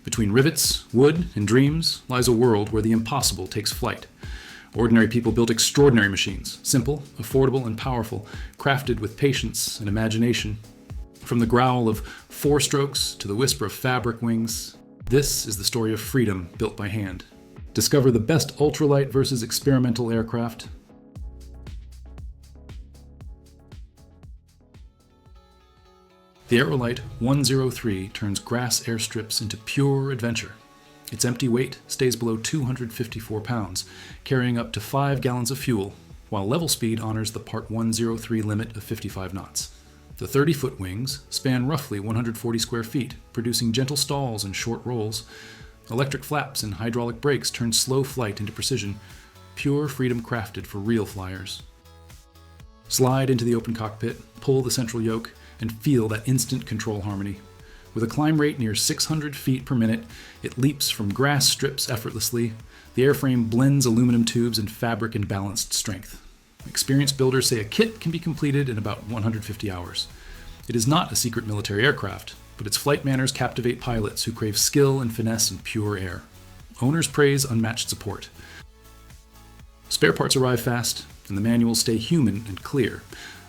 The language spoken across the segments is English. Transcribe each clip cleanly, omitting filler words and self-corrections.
Between rivets, wood, and dreams lies a world where the impossible takes flight. Ordinary people built extraordinary machines, simple, affordable, and powerful, crafted with patience and imagination. From the growl of four strokes to the whisper of fabric wings, this is the story of freedom built by hand. Discover the best ultralight versus experimental aircraft. The Aerolite 103 turns grass airstrips into pure adventure. Its empty weight stays below 254 pounds, carrying up to 5 gallons of fuel, while level speed honors the Part 103 limit of 55 knots. The 30-foot wings span roughly 140 square feet, producing gentle stalls and short rolls. Electric flaps and hydraulic brakes turn slow flight into precision, pure freedom crafted for real flyers. Slide into the open cockpit, pull the central yoke, and feel that instant control harmony. With a climb rate near 600 feet per minute, it leaps from grass strips effortlessly. The airframe blends aluminum tubes and fabric in balanced strength. Experienced builders say a kit can be completed in about 150 hours. It is not a secret military aircraft, but its flight manners captivate pilots who crave skill and finesse in pure air. Owners praise unmatched support. Spare parts arrive fast, and the manuals stay human and clear.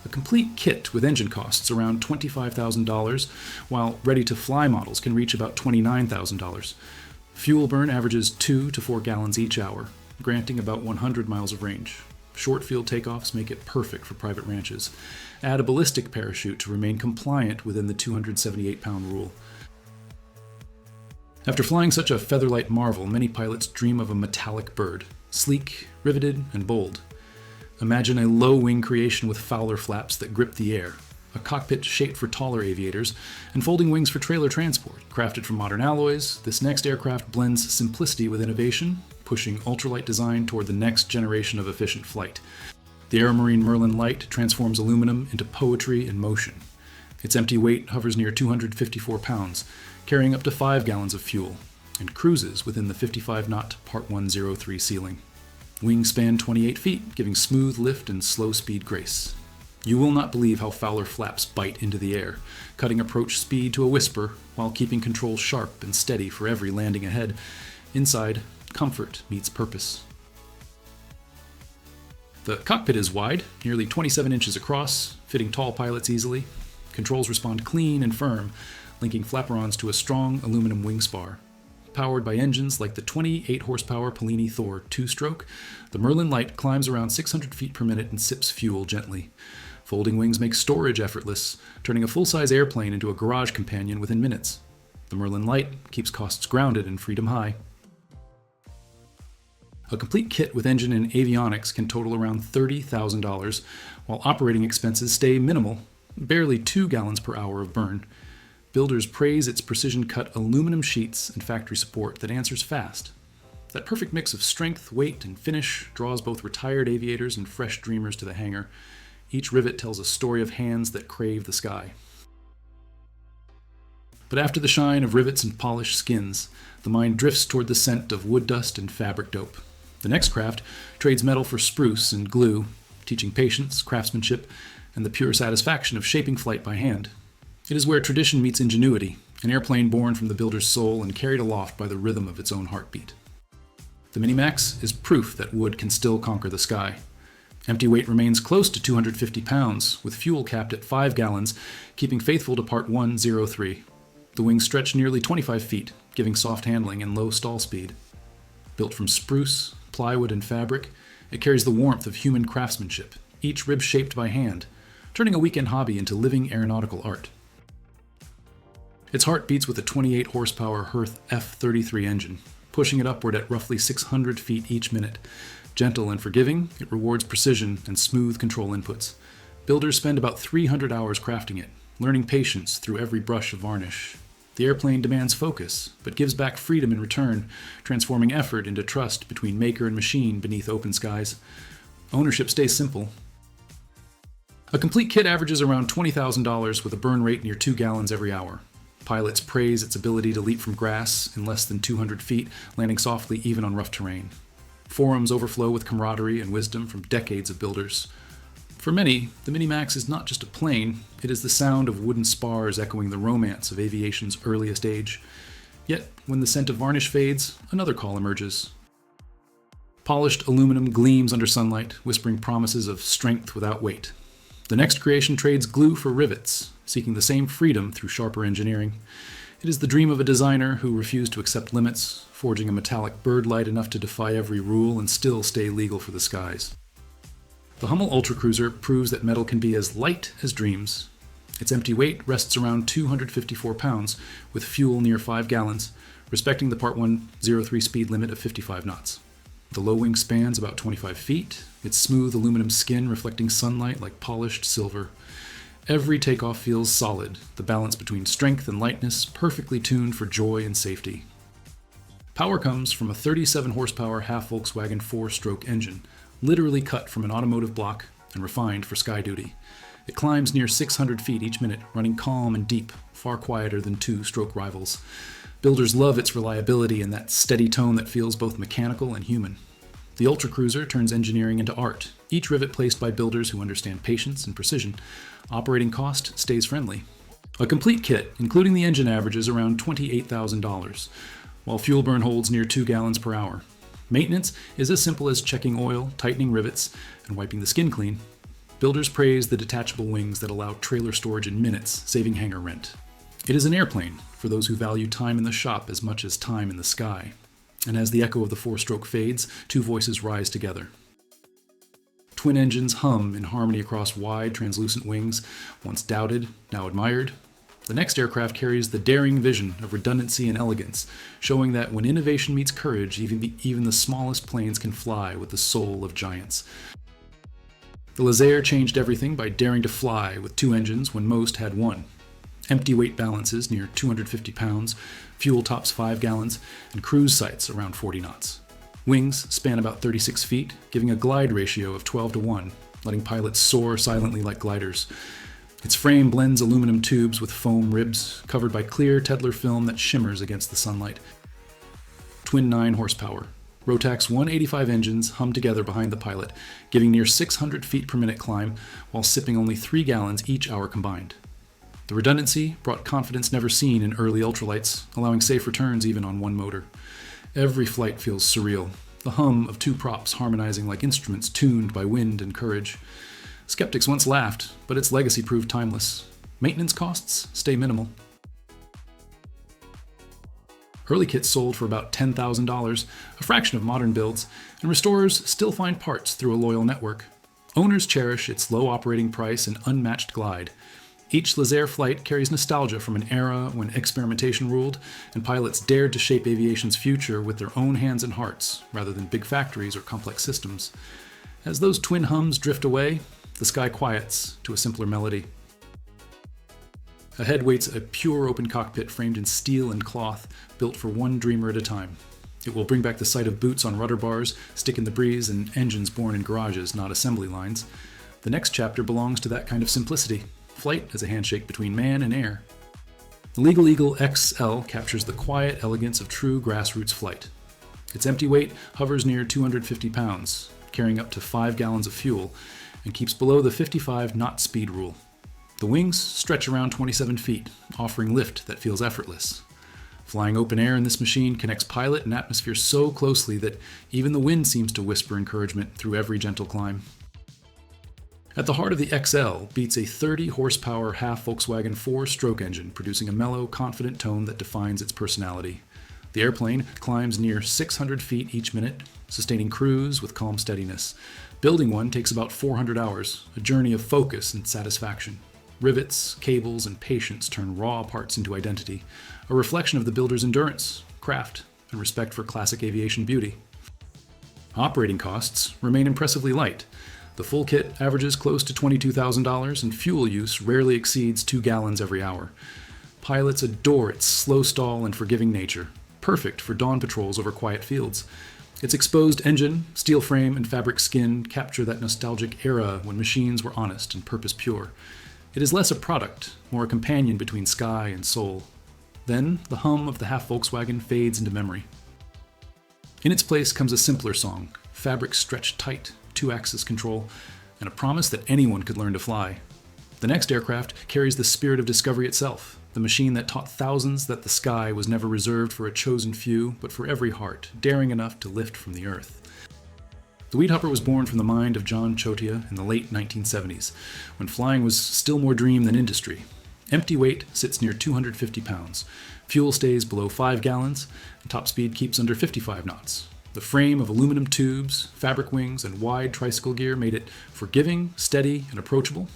A complete kit with engine costs around $25,000, while ready-to-fly models can reach about $29,000. Fuel burn averages 2 to 4 gallons each hour, granting about 100 miles of range. Short field takeoffs make it perfect for private ranches. Add a ballistic parachute to remain compliant within the 278-pound rule. After flying such a featherlight marvel, many pilots dream of a metallic bird, sleek, riveted, and bold. Imagine a low-wing creation with Fowler flaps that grip the air, a cockpit shaped for taller aviators, and folding wings for trailer transport. Crafted from modern alloys, this next aircraft blends simplicity with innovation, pushing ultralight design toward the next generation of efficient flight. The Aramarine Merlin light transforms aluminum into poetry in motion. Its empty weight hovers near 254 pounds, carrying up to 5 gallons of fuel, and cruises within the 55-knot Part 103 ceiling. Wings span 28 feet, giving smooth lift and slow speed grace. You will not believe how Fowler flaps bite into the air, cutting approach speed to a whisper while keeping control sharp and steady for every landing ahead. Inside, comfort meets purpose. The cockpit is wide, nearly 27 inches across, fitting tall pilots easily. Controls respond clean and firm, linking flaperons to a strong aluminum wing spar. Powered by engines like the 28-horsepower Polini Thor 2-stroke, the Merlin light climbs around 600 feet per minute and sips fuel gently. Folding wings make storage effortless, turning a full-size airplane into a garage companion within minutes. The Merlin light keeps costs grounded and freedom high. A complete kit with engine and avionics can total around $30,000, while operating expenses stay minimal, barely 2 gallons per hour of burn. Builders praise its precision-cut aluminum sheets and factory support that answers fast. That perfect mix of strength, weight, and finish draws both retired aviators and fresh dreamers to the hangar. Each rivet tells a story of hands that crave the sky. But after the shine of rivets and polished skins, the mind drifts toward the scent of wood dust and fabric dope. The next craft trades metal for spruce and glue, teaching patience, craftsmanship, and the pure satisfaction of shaping flight by hand. It is where tradition meets ingenuity, an airplane born from the builder's soul and carried aloft by the rhythm of its own heartbeat. The Miniax is proof that wood can still conquer the sky. Empty weight remains close to 250 pounds, with fuel capped at 5 gallons, keeping faithful to Part 103. The wings stretch nearly 25 feet, giving soft handling and low stall speed. Built from spruce, plywood, and fabric, it carries the warmth of human craftsmanship, each rib shaped by hand, turning a weekend hobby into living aeronautical art. Its heart beats with a 28-horsepower Hearth F-33 engine, pushing it upward at roughly 600 feet each minute. Gentle and forgiving, it rewards precision and smooth control inputs. Builders spend about 300 hours crafting it, learning patience through every brush of varnish. The airplane demands focus, but gives back freedom in return, transforming effort into trust between maker and machine beneath open skies. Ownership stays simple. A complete kit averages around $20,000 with a burn rate near 2 gallons every hour. Pilots praise its ability to leap from grass in less than 200 feet, landing softly even on rough terrain. Forums overflow with camaraderie and wisdom from decades of builders. For many, the Miniax is not just a plane, it is the sound of wooden spars echoing the romance of aviation's earliest age. Yet, when the scent of varnish fades, another call emerges. Polished aluminum gleams under sunlight, whispering promises of strength without weight. The next creation trades glue for rivets, seeking the same freedom through sharper engineering. It is the dream of a designer who refused to accept limits, forging a metallic bird light enough to defy every rule and still stay legal for the skies. The Hummel Ultracruiser proves that metal can be as light as dreams. Its empty weight rests around 254 pounds, with fuel near 5 gallons, respecting the Part 103 speed limit of 55 knots. The low wing spans about 25 feet, its smooth aluminum skin reflecting sunlight like polished silver. Every takeoff feels solid, the balance between strength and lightness perfectly tuned for joy and safety. Power comes from a 37 horsepower half Volkswagen 4-stroke engine, literally cut from an automotive block and refined for sky duty. It climbs near 600 feet each minute, running calm and deep, far quieter than 2-stroke rivals. Builders love its reliability and that steady tone that feels both mechanical and human. The Ultracruiser turns engineering into art, each rivet placed by builders who understand patience and precision. Operating cost stays friendly. A complete kit, including the engine, averages around $28,000, while fuel burn holds near 2 gallons per hour. Maintenance is as simple as checking oil, tightening rivets, and wiping the skin clean. Builders praise the detachable wings that allow trailer storage in minutes, saving hangar rent. It is an airplane for those who value time in the shop as much as time in the sky. And as the echo of the 4-stroke fades, 2 voices rise together. Twin engines hum in harmony across wide, translucent wings, once doubted, now admired. The next aircraft carries the daring vision of redundancy and elegance, showing that when innovation meets courage, even the smallest planes can fly with the soul of giants. The Lazair changed everything by daring to fly with 2 engines when most had 1. Empty weight balances near 250 pounds, fuel tops 5 gallons, and cruise sights around 40 knots. Wings span about 36 feet, giving a glide ratio of 12:1, letting pilots soar silently like gliders. Its frame blends aluminum tubes with foam ribs, covered by clear Tedlar film that shimmers against the sunlight. Twin 9 horsepower. Rotax 185 engines hum together behind the pilot, giving near 600 feet per minute climb, while sipping only 3 gallons each hour combined. The redundancy brought confidence never seen in early ultralights, allowing safe returns even on 1 motor. Every flight feels surreal, the hum of 2 props harmonizing like instruments tuned by wind and courage. Skeptics once laughed, but its legacy proved timeless. Maintenance costs stay minimal. Early kits sold for about $10,000, a fraction of modern builds, and restorers still find parts through a loyal network. Owners cherish its low operating price and unmatched glide. Each Lazair flight carries nostalgia from an era when experimentation ruled, and pilots dared to shape aviation's future with their own hands and hearts, rather than big factories or complex systems. As those twin hums drift away, the sky quiets to a simpler melody. Ahead waits a pure open cockpit framed in steel and cloth, built for one dreamer at a time. It will bring back the sight of boots on rudder bars, stick in the breeze, and engines born in garages, not assembly lines. The next chapter belongs to that kind of simplicity. Flight as a handshake between man and air. The Legal Eagle XL captures the quiet elegance of true grassroots flight. Its empty weight hovers near 250 pounds, carrying up to 5 gallons of fuel, and keeps below the 55 knot speed rule. The wings stretch around 27 feet, offering lift that feels effortless. Flying open air in this machine connects pilot and atmosphere so closely that even the wind seems to whisper encouragement through every gentle climb. At the heart of the XL beats a 30-horsepower half Volkswagen 4-stroke engine, producing a mellow, confident tone that defines its personality. The airplane climbs near 600 feet each minute, sustaining cruise with calm steadiness. Building one takes about 400 hours, a journey of focus and satisfaction. Rivets, cables, and patience turn raw parts into identity, a reflection of the builder's endurance, craft, and respect for classic aviation beauty. Operating costs remain impressively light. The full kit averages close to $22,000, and fuel use rarely exceeds 2 gallons every hour. Pilots adore its slow stall and forgiving nature, perfect for dawn patrols over quiet fields. Its exposed engine, steel frame, and fabric skin capture that nostalgic era when machines were honest and purpose pure. It is less a product, more a companion between sky and soul. Then, the hum of the half Volkswagen fades into memory. In its place comes a simpler song, fabric stretched tight, 2-axis control, and a promise that anyone could learn to fly. The next aircraft carries the spirit of discovery itself, the machine that taught thousands that the sky was never reserved for a chosen few, but for every heart, daring enough to lift from the earth. The Weedhopper was born from the mind of John Chotia in the late 1970s, when flying was still more dream than industry. Empty weight sits near 250 pounds. Fuel stays below 5 gallons, and top speed keeps under 55 knots. The frame of aluminum tubes, fabric wings, and wide tricycle gear made it forgiving, steady, and approachable.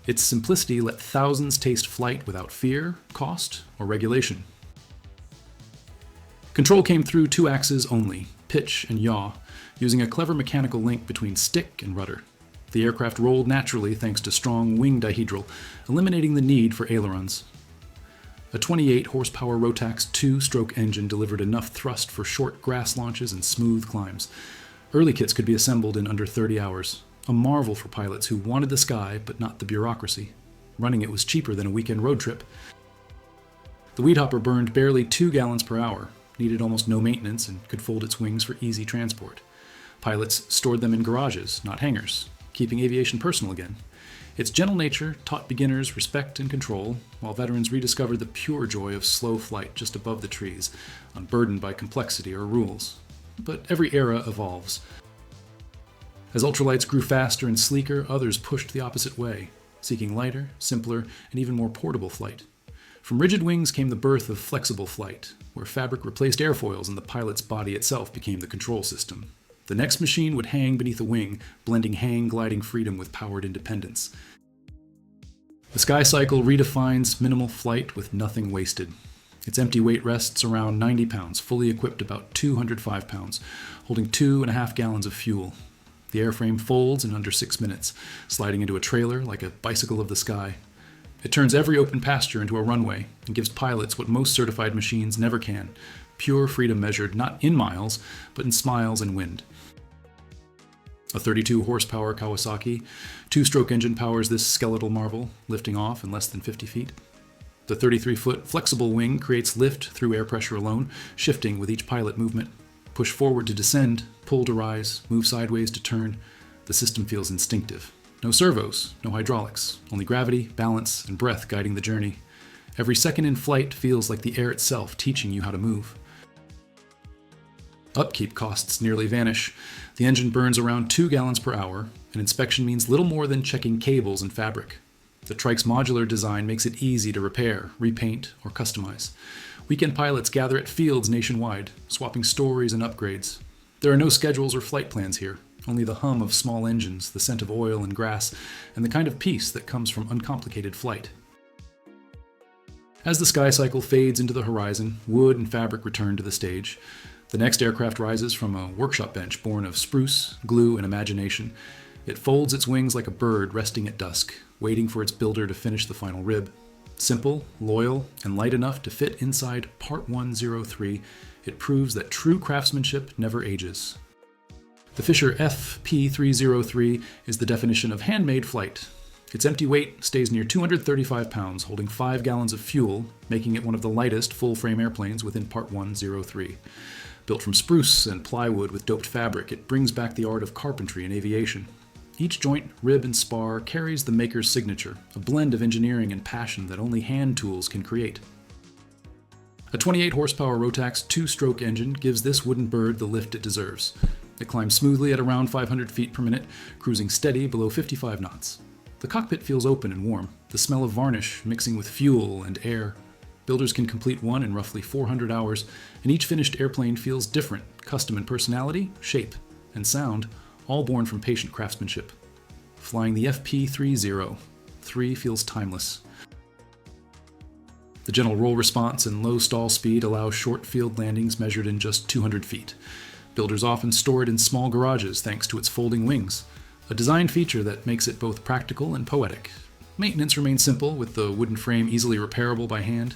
Its simplicity let thousands taste flight without fear, cost, or regulation. Control came through 2 axes only, pitch and yaw, using a clever mechanical link between stick and rudder. The aircraft rolled naturally thanks to strong wing dihedral, eliminating the need for ailerons. A 28 horsepower Rotax 2-stroke engine delivered enough thrust for short grass launches and smooth climbs. Early kits could be assembled in under 30 hours, a marvel for pilots who wanted the sky but not the bureaucracy. Running it was cheaper than a weekend road trip. The Weedhopper burned barely 2 gallons per hour, needed almost no maintenance, and could fold its wings for easy transport. Pilots stored them in garages, not hangars, keeping aviation personal again. Its gentle nature taught beginners respect and control, while veterans rediscovered the pure joy of slow flight just above the trees, unburdened by complexity or rules. But every era evolves. As ultralights grew faster and sleeker, others pushed the opposite way, seeking lighter, simpler, and even more portable flight. From rigid wings came the birth of flexible flight, where fabric replaced airfoils and the pilot's body itself became the control system. The next machine would hang beneath a wing, blending hang-gliding freedom with powered independence. The Sky Cycle redefines minimal flight with nothing wasted. Its empty weight rests around 90 pounds, fully equipped about 205 pounds, holding 2.5 gallons of fuel. The airframe folds in under 6 minutes, sliding into a trailer like a bicycle of the sky. It turns every open pasture into a runway and gives pilots what most certified machines never can: pure freedom measured not in miles, but in smiles and wind. A 32 horsepower Kawasaki 2-stroke engine powers this skeletal marvel, lifting off in less than 50 feet. The 33-foot flexible wing creates lift through air pressure alone, shifting with each pilot movement. Push forward to descend, pull to rise, move sideways to turn. The system feels instinctive. No servos, no hydraulics, only gravity, balance, and breath guiding the journey. Every second in flight feels like the air itself teaching you how to move. Upkeep costs nearly vanish. The engine burns around 2 gallons per hour, and inspection means little more than checking cables and fabric. The trike's modular design makes it easy to repair, repaint, or customize. Weekend pilots gather at fields nationwide, swapping stories and upgrades. There are no schedules or flight plans here, only the hum of small engines, the scent of oil and grass, and the kind of peace that comes from uncomplicated flight. As the Sky Cycle fades into the horizon, wood and fabric return to the stage. The next aircraft rises from a workshop bench born of spruce, glue, and imagination. It folds its wings like a bird resting at dusk, waiting for its builder to finish the final rib. Simple, loyal, and light enough to fit inside Part 103, it proves that true craftsmanship never ages. The Fisher FP303 is the definition of handmade flight. Its empty weight stays near 235 pounds, holding 5 gallons of fuel, making it one of the lightest full-frame airplanes within Part 103. Built from spruce and plywood with doped fabric, it brings back the art of carpentry and aviation. Each joint, rib, and spar carries the maker's signature, a blend of engineering and passion that only hand tools can create. A 28 horsepower Rotax 2-stroke engine gives this wooden bird the lift it deserves. It climbs smoothly at around 500 feet per minute, cruising steady below 55 knots. The cockpit feels open and warm, the smell of varnish mixing with fuel and air. Builders can complete one in roughly 400 hours, and each finished airplane feels different, custom in personality, shape, and sound, all born from patient craftsmanship. Flying the FP30, 3 feels timeless. The gentle roll response and low stall speed allow short field landings measured in just 200 feet. Builders often store it in small garages thanks to its folding wings, a design feature that makes it both practical and poetic. Maintenance remains simple, with the wooden frame easily repairable by hand.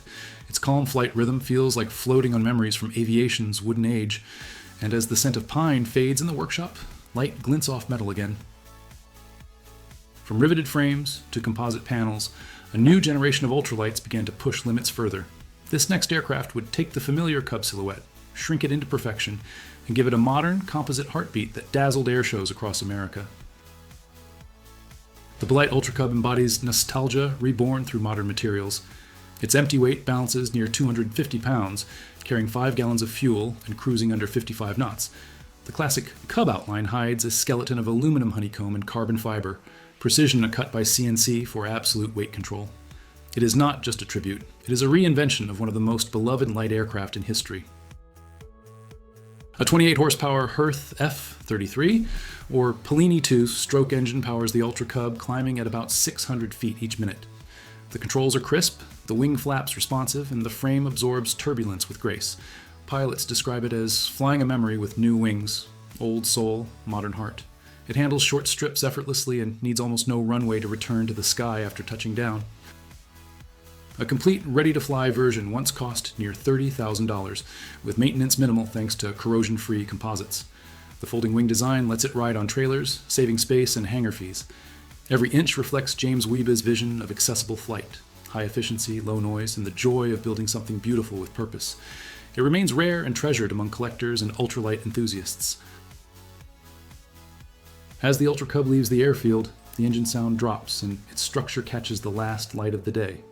Its calm flight rhythm feels like floating on memories from aviation's wooden age, and as the scent of pine fades in the workshop, light glints off metal again. From riveted frames to composite panels, a new generation of ultralights began to push limits further. This next aircraft would take the familiar Cub silhouette, shrink it into perfection, and give it a modern, composite heartbeat that dazzled air shows across America. The Belite Ultra Cub embodies nostalgia reborn through modern materials. Its empty weight balances near 250 pounds, carrying 5 gallons of fuel and cruising under 55 knots. The classic Cub outline hides a skeleton of aluminum honeycomb and carbon fiber, precision cut by CNC for absolute weight control. It is not just a tribute, it is a reinvention of one of the most beloved light aircraft in history. A 28 horsepower Hirth F-33 or Pellini 2 stroke engine powers the Ultra Cub, climbing at about 600 feet each minute. The controls are crisp, the wing flaps responsive, and the frame absorbs turbulence with grace. Pilots describe it as flying a memory with new wings, old soul, modern heart. It handles short strips effortlessly and needs almost no runway to return to the sky after touching down. A complete, ready-to-fly version once cost near $30,000, with maintenance minimal thanks to corrosion-free composites. The folding wing design lets it ride on trailers, saving space and hangar fees. Every inch reflects James Weeba's vision of accessible flight, high efficiency, low noise, and the joy of building something beautiful with purpose. It remains rare and treasured among collectors and ultralight enthusiasts. As the Ultra Cub leaves the airfield, the engine sound drops and its structure catches the last light of the day.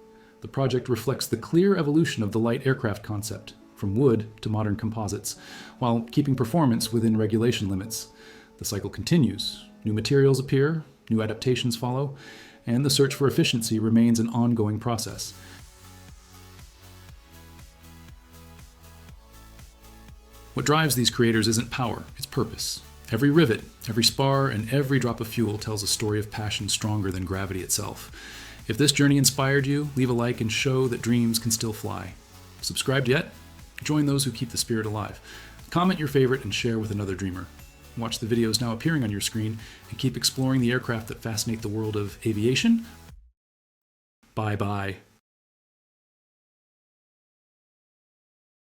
The project reflects the clear evolution of the light aircraft concept, from wood to modern composites, while keeping performance within regulation limits. The cycle continues. New materials appear, new adaptations follow, and the search for efficiency remains an ongoing process. What drives these creators isn't power, it's purpose. Every rivet, every spar, and every drop of fuel tells a story of passion stronger than gravity itself. If this journey inspired you, leave a like and show that dreams can still fly. Subscribed yet? Join those who keep the spirit alive. Comment your favorite and share with another dreamer. Watch the videos now appearing on your screen and keep exploring the aircraft that fascinate the world of aviation. Bye-bye.